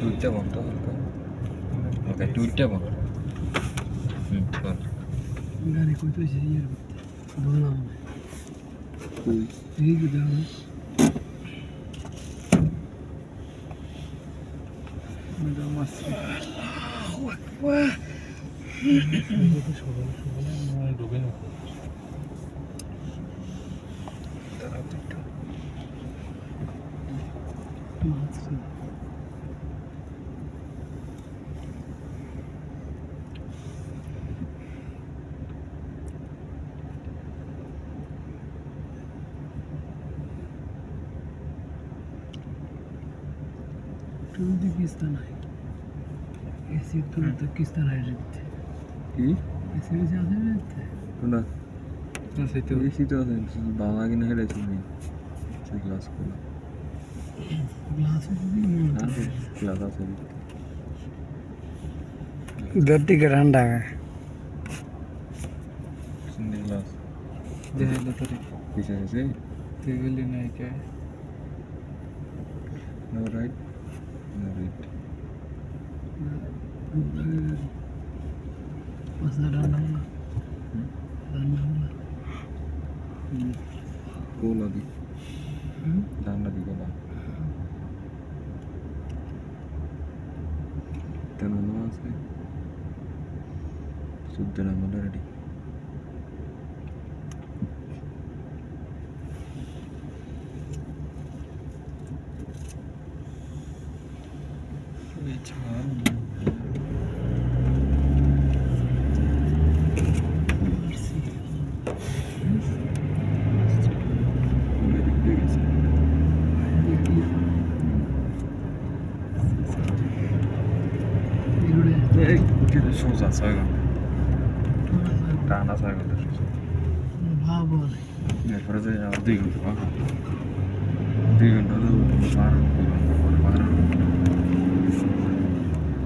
টুইটটা বন্ধ ওকে টুইটটা বন্ধ বল গাড়ি কই তুই ইয়ের বললাম তুই এই কি দাও মেডাম আসছে আল্লাহু আকবার সবাই সবাই ডুবে না তারা তো মাছ टूटी किस्ता नहीं ऐसी तो किस्ता नहीं रहते ऐसे में ज़्यादा रहते हैं ना ऐसे तो बाबा की नहीं रहती नहीं ग्लास को ग्लास भी ग्लास से धरती का ठंडा है सिंगल ग्लास जहाँ ले तो पीछे से टेबल नहीं क्या नो राइट नो राइट pas ada कोला दी दाना दी कोला तेनाली से सुद्धना मतलब रेडी सोचा सही टाना सही कर भाव ये पर से यार देख लो बाहर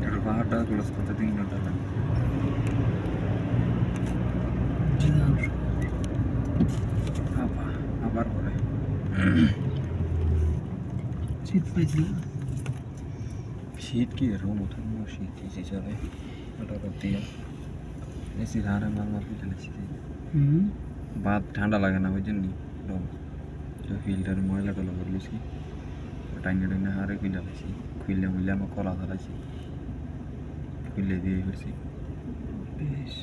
ये बाहर डाल के उसको तो 3 घंटा लगा আবার পরে শীত পাইছিল শীত কি রুম ওঠার শীত এসে চলে ওটা করতে এসি ধারে মাল ফেলেছি বাদ ঠান্ডা লাগে না ওই জন্যই রুম ফিল্টার ময়লা টলা করলেছি টাইনে টাইনে হারে খুলেছি খুললে মুলে আমার কলা ধরাইছি খুললে দিয়ে ফেলছি বেশ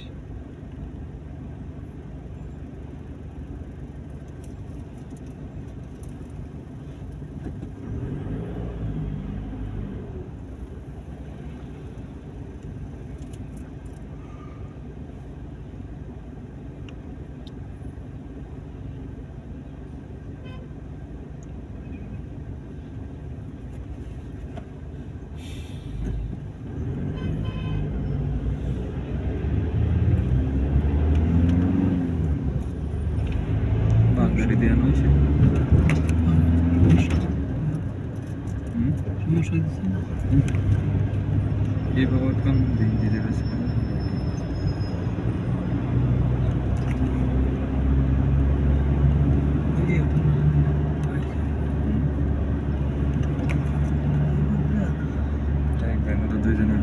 গাড়ি দিয়ে আনা হয়েছে সমস্যা দিচ্ছে না এই বাবদ কম দিন দিতে পারছি দুইজনের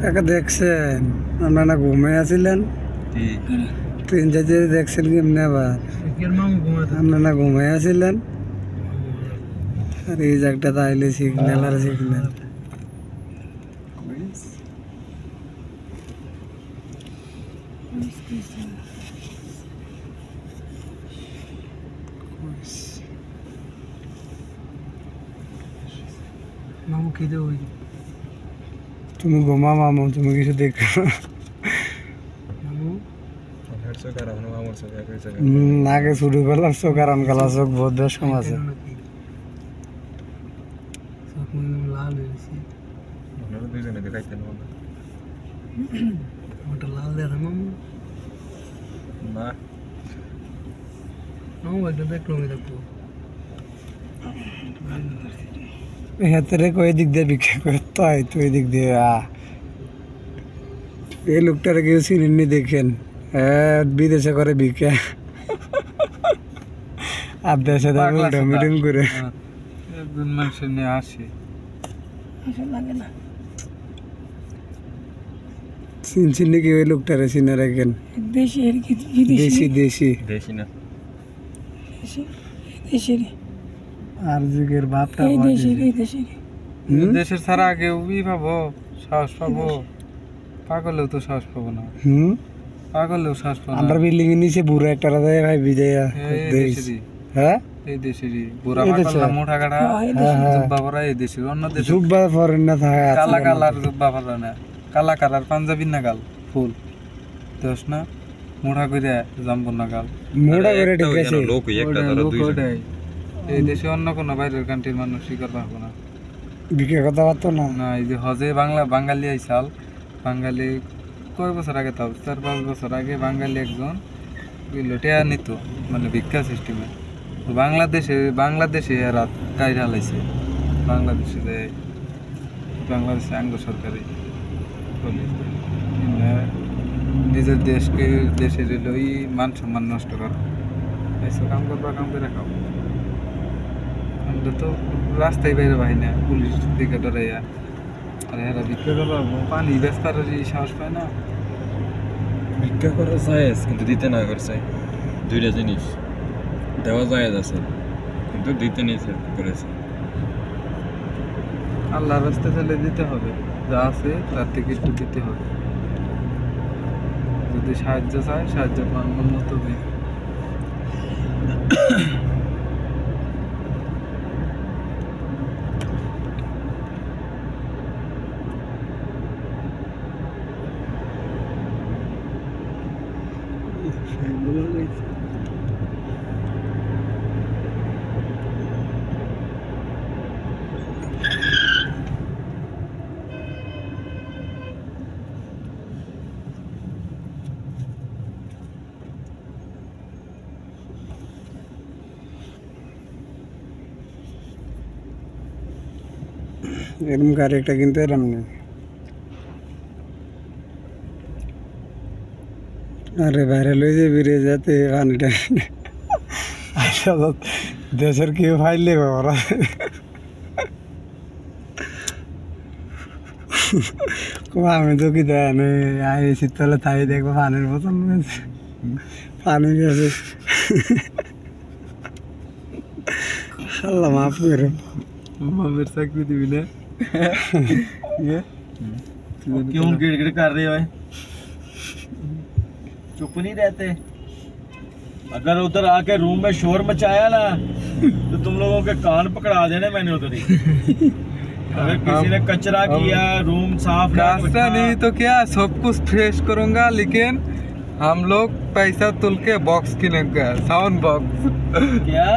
কাকা দেখছেন আপনারা ঘুমে আসিলেন ট্রেন যেতে দেখছেন কেমনি আবার আপনারা ঘুমে আসিলেন আর এই জায়গাটা আইলে সিগন্যাল আর সিগন্যাল মামু খেতে ওই তুমি ঘুমা মামু তুমি কিছু দেখো নাকে শুরু করলাম চোখ আরাম কালা চোখ বহুত বেশ কম আছে লাল হয়েছে ওটা লাল দেখা মামু না মামু একটা দেখলো দেখবো হেতরে কই দিক দিয়ে ভিক্ষা করতে হয় তুই দিক দিয়ে এই লোকটারে কেউ চিনেননি দেখেন বিদেশে করে ভিক্ষা আর দেশে মিডিয়াম করে একজন মানুষের নিয়ে আসে লাগে না চিনছেন নাকি ওই লোকটারে চিনে রাখেন দেশি দেশি দেশি না দেশের আর যুগের বাপটা দেশের ছাড়া আগে পাবো সাহস পাবো পাগলেও তো সাহস পাবো না পাগলেও সাহস পাবো আমরা বিল্ডিং এর নিচে বুড়ো একটা রাজা ভাই বিজয়া হ্যাঁ এই দেশেরই বুড়া পাগলা মোটা গাড়া জুব্বা পরা এই দেশের অন্য দেশের জুব্বা পরেন না থাকে কালা কালার জুব্বা পরা না কালা কালার পাঞ্জাবি না গাল ফুল দোষ না মোটা করে জাম্বুর না গাল মোটা করে ঠিক আছে লোক একটা ধরো দুইজন এই দেশে অন্য কোনো বাইরের কান্ট্রির মানুষ স্বীকার পাবো না বিকে কথা পারতো না না এই যে হজে বাঙালি আইসাল বাঙালি কয় বছর আগে তাও 4-5 বছর আগে বাঙালি একজন লোটিয়া নিত মানে ভিক্ষা সিস্টেমে বাংলাদেশে এরা কাজ ঢালাইছে বাংলাদেশে আঙ্গ সরকারি নিজের দেশের ওই মান সম্মান নষ্ট করা এসব কাম করে খাও আমরা তো রাস্তায় বাইরে পাই না পুলিশ দিকে ডরাইয়া আর এরা ভিক্ষা করবো পানি বেচবার সাহস পায় না ভিক্ষা করা যায় কিন্তু দিতে না করছে দুইটা জিনিস দেওয়া যায় আছে কিন্তু দিতে নিয়েছে করেছে আল্লাহর রাস্তায় চলে দিতে হবে যা আছে তার থেকে একটু দিতে হবে যদি সাহায্য চায় সাহায্য পাওয়ার মতো হবে এরকম গাড়ি একটা কিনতে এলাম না আরে বাইরে লই যে বেরিয়ে যেতে পানিটা দেশের কেউ ফাইলে ওরা আমি তো কি দেন শীতকালে তাই দেখবো পানির বোতল পানি গেছে আল্লাহ মাফ করে मामेर चाकरी दिबी ना ये क्यों गिड़गिड़ कर रहे हो चुप नहीं रहते अगर उधर आके रूम में शोर मचाया ना तो तुम लोगों के कान पकड़ा देने मैंने उधर ही अगर किसी ने कचरा किया रूम साफ रास्ता नहीं तो क्या सब कुछ फ्रेश करूंगा लेकिन हम लोग पैसा तुल के बॉक्स किनेंगे साउंड बॉक्स क्या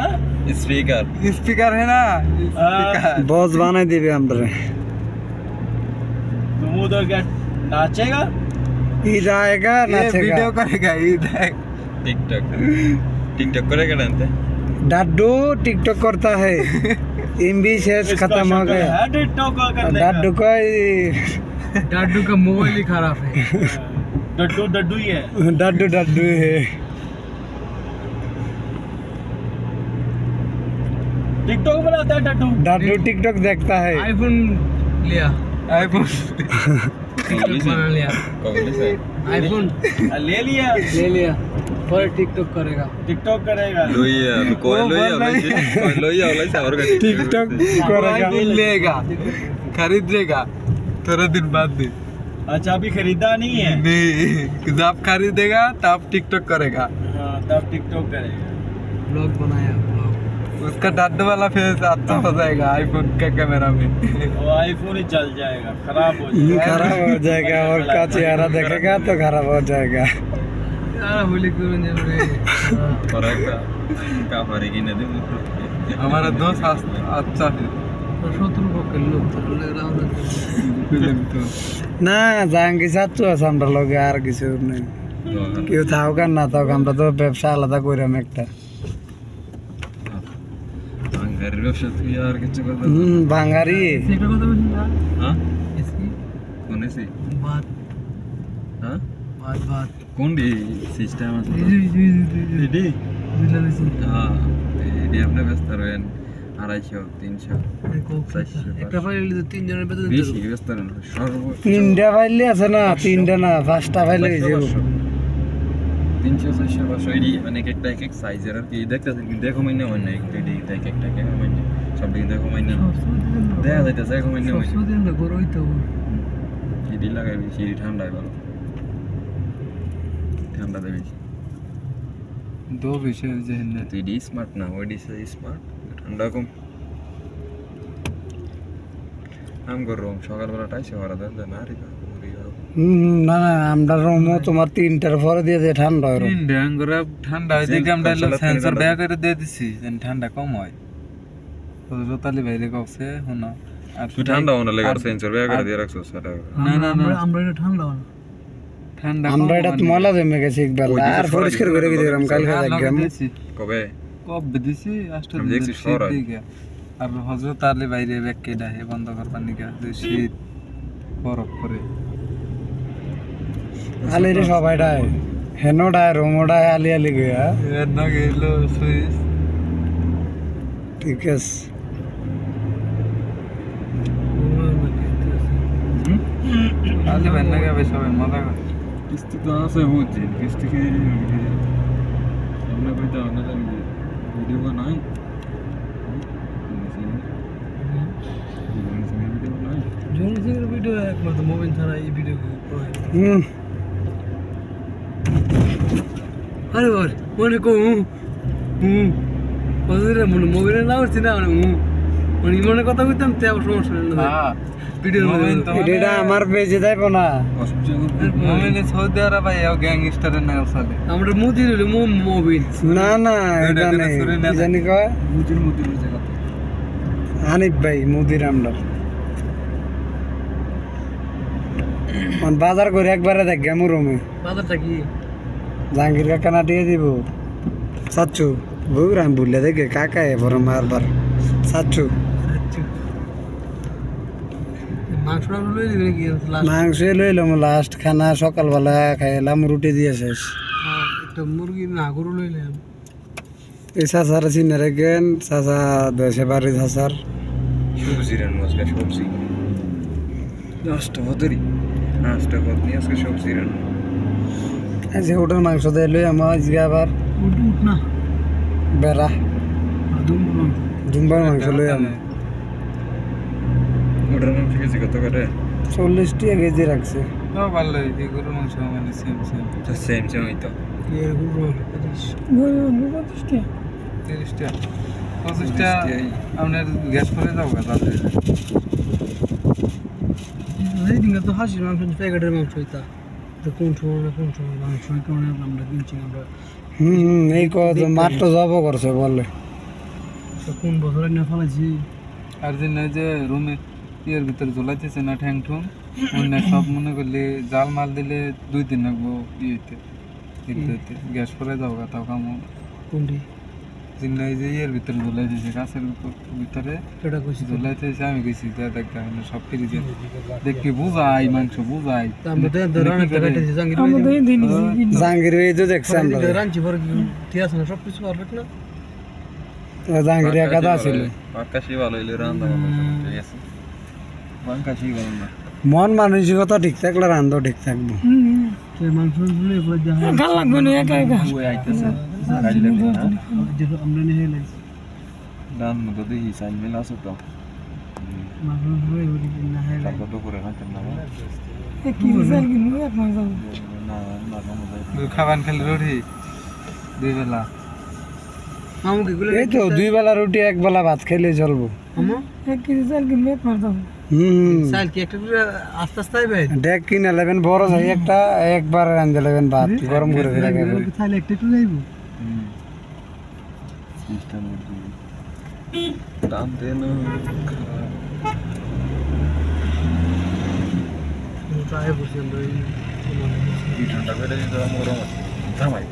स्पीकर है ना बॉस बना देवे हमरे तुम उधर क्या नाचेगा ईद आएगा नाचेगा वीडियो करेगा ईद टिकटॉक करेगा ना डड्डू टिकटॉक करता है एमबी शेष खत्म हो गया डड्डू का मोबाइल ही खराब है डड्डू ही है डड्डू है टिकटॉक बनाता है डड्डू टिकटॉक देखता है आईफोन टिकटॉक बना लिया आईफोन ले लिया और टिकटॉक करेगा टिकटॉक करेगा टिकटॉक करेगा लेगा खरीद लेगा थोड़ा दिन बाद भी अच्छा अभी खरीदा नहीं है नहीं जब खरीदेगा तब टिकटॉक करेगा तब टिकटॉक करेगा ब्लॉग बनाया उसका डड्डू वाला फेस अच्छा हो जाएगा आईफोन के कैमरा में वो आईफोन ही चल जाएगा खराब हो जाएगा और का चेहरा देखेगा तो खराब हो जाएगा हमारा दोस्त अच्छा है না জাহাঙ্গীর ছাত্র আছে আমরা লগে আর কিছু নেই কেউ থাকুক আর না থাকুক আমরা তো ব্যবসা আলাদা কইরাম একটা ভাঙ্গারির ব্যবসা তুই আর কিছু কথা ভাঙ্গারি সেটা কথা বলছি না হ্যাঁ এসি কোন এসি বাত হ্যাঁ বাত কোন সিস্টেম আছে এডি এডি বুঝলাম হ্যাঁ এডি আপনি ব্যস্ত রয়েন 250 300 একটা ফাইল তিন জনের বেতন দিতে বেশি ব্যস্ত রয়েন সর্ব তিনটা ফাইলে আছে না তিনটা না পাঁচটা ফাইলে হয়ে যাবে 300 400 500 এডি মানে একটা এক সাইজের আর কি দেখতেছেন কিন্তু দেখো মাইনে হয় না একটু এডি দেখ একটা কে মাইনে সব দিকে দেখো মাইনে দেখা যাইতেছে দেখো মাইনে হয় সব দিন না গরমই তো এডি লাগাই বেশি এডি ঠান্ডায় ভালো ঠান্ডা দেবে দো বিষয় যে না তুই এডি স্মার্ট না ওডি স্মার্ট ঠান্ডা কম আম গরম সকালবেলা টাইসে ভরা দেন না রে না না আমরা রুমও তোমার তিনটার পরে দিয়ে দেয় ঠান্ডা হয় তিন ড্যাং করে ঠান্ডা হয় দেখে আমরা সেন্সর ব্যাগ করে দিয়ে দিছি যেন ঠান্ডা কম হয় তো জোতালি বাইরে কফছে শোনো আর তুই ঠান্ডা হওয়া লাগে আর সেন্সর ব্যাগ করে দিয়ে রাখছো সেটা না না না আমরা এটা ঠান্ডা না ঠান্ডা আমরা এটা ময়লা জমে গেছে একবার আর পরিষ্কার করে দিলাম কালকে দেখলাম কবে কব দিছি আষ্ট আমি দেখছি সরাই। দিকে আর হজরত আলী বাইরে ব্যাগ কেডা হে বন্ধ করবার নিকা যে শীত বরফ করে আলিরে সবাই ডায় হেনো ডায় রোমো ডায় আলি আলি গয়া এর না গেলো সুইস ঠিক আছে আলী বাইরে না গেবে সবাই মজা করে কিস্তি তো আছে বুঝছি কিস্তি কি সামনে কইতে না জানি ভিডিও বা নাই জনি সিংয়ের ভিডিও একমাত্র মোবাইল ছাড়া এই ভিডিও আরে ওর মনে কো ওদের মনে মোবাইলে না উঠছি না মানে মনে কথা কইতাম তে সমস্যা না হ্যাঁ ভিডিওর মধ্যে এটা আমার পেজে যাইবো না মোবাইলে সৌদি আরব আই গ্যাংস্টারের নাম চলে আমরা মুদির হইলো মোবাইল না না এটা নেই কি জানি কয় মুতির মুতির জায়গা হানিফ ভাই মুদির আমরা বাজার করে একবারে দেখ গেমু রুমে বাজারটা কি জাহাঙ্গীর কাকা না দিয়ে দিব সাচ্ছু বুঝলাম আমি ভুলে দেখে কাকা বড় মারবার সাচ্ছু মাংস লই দিবে কি লাস্ট মাংস লইলাম লাস্ট খানা সকালবেলা খাইলাম রুটি দিয়ে শেষ একটা মুরগি না গরু লইলাম এই চাচার চিনে রেখেন চাচা দেশে বাড়ি চাচার সবজি রান আজকে সবজি লাস্ট হতরি লাস্ট হত নিয়ে আজকে সবজি রান আজকে ওটার মাংস দিয়ে লই আমার আজকে আবার উঠ না বেড়া দুম দুম্বার মাংস লই আমি ওটার নাম শিখেছি কত করে 40 টাকা কেজি রাখছে তো ভালো এই গরু মাংস মানে সেম সেম সেম সেম হইতো এর গরু 30 টাকা 25 টাকা আপনার গ্যাস করে যাও দাদা এই দিন তো হাসির মাংস প্যাকেটের মাংস হইতা তো কোন সময় মাংস কোন আমরা কিনছি আমরা এই কত মাত্র জব করছে বলে তো কোন বছরে না ফলাইছি আর যে না যে রুমে ইয়ের ভিতরে ঝোলাইতেছে না ঠ্যাং ঠুং অন্য সব মনে করলে জাল মাল দিলে 2 দিন লাগবো ইয়েতে কিন্তু গ্যাস করে যাও তাও কাম কোনটি জিন্না এই যে ইয়ের ভিতরে ঝোলাইতেছে গাছের ভিতরে এটা কইছি ঝোলাইতেছে আমি গেছি দেখা সব ফ্রিজে দেখি বুঝাই মাংস বুঝাই আমরা তো রান্না কাটাইছি জাঙ্গির জাহাঙ্গীর এই তো দেখছি আমরা রাঞ্চি ভর ঠিক আছে না সব কিছু পারফেক্ট না জাহাঙ্গীর একাদা ছিল আকাশি ভালো হইলে রান্না ভালো ঠিক আছে বাঙ্কাশি ভালো না মন মানসিকতা ঠিক থাকলে রান্ধও ঠিক থাকবো তো মাংস লই পড়ে যা গাল লাগবে না একা একা ওই আইতেছে গাড়ি লাগে না যেটা আমরা নিয়ে লাইছি ডান মতো দেখি সাইন মেলা আছে তো মাংস লই ওরি না হয় তারপর তো করে খাইতেন না কি রিজাল্ট কি নিয়ে এক মাংস না না না খাবার খেলে রুটি 2 বেলা আমাকে গুলো এই তো 2 বেলা রুটি 1 বেলা ভাত খেলে চলবো আমা এক কি রিজাল্ট কি নিয়ে মারতাম সাল কি একটা করে আস্তে আস্তে আইবে ডেক কিনে নেবেন বড় চাই একটা একবার রাঁধে নেবেন ভাত গরম করে ফেলে তাহলে একটা একটু যাইবো সিস্টেম দাম দেন ট্রাই করছি আমরা এই ঠান্ডা করে দিতে গরম আছে থামাই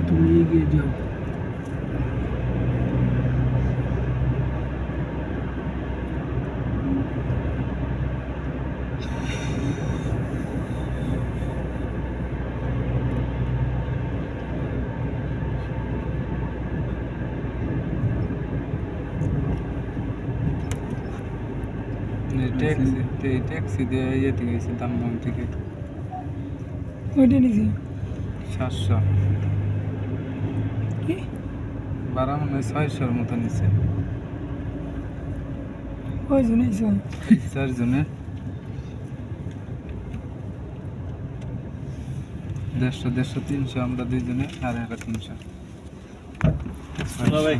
তুমি এগিয়ে যাও। ট্যাক্সি দিয়ে যেতে গেছি দামবাম থেকে ওইটা নিছি 700 কি ভাড়া মনে হয় 600-র মতো নিচ্ছে ওই জন্য নিছি 4 জনের 150, 150, 300 আমরা 2 জনে আর 300 ভাই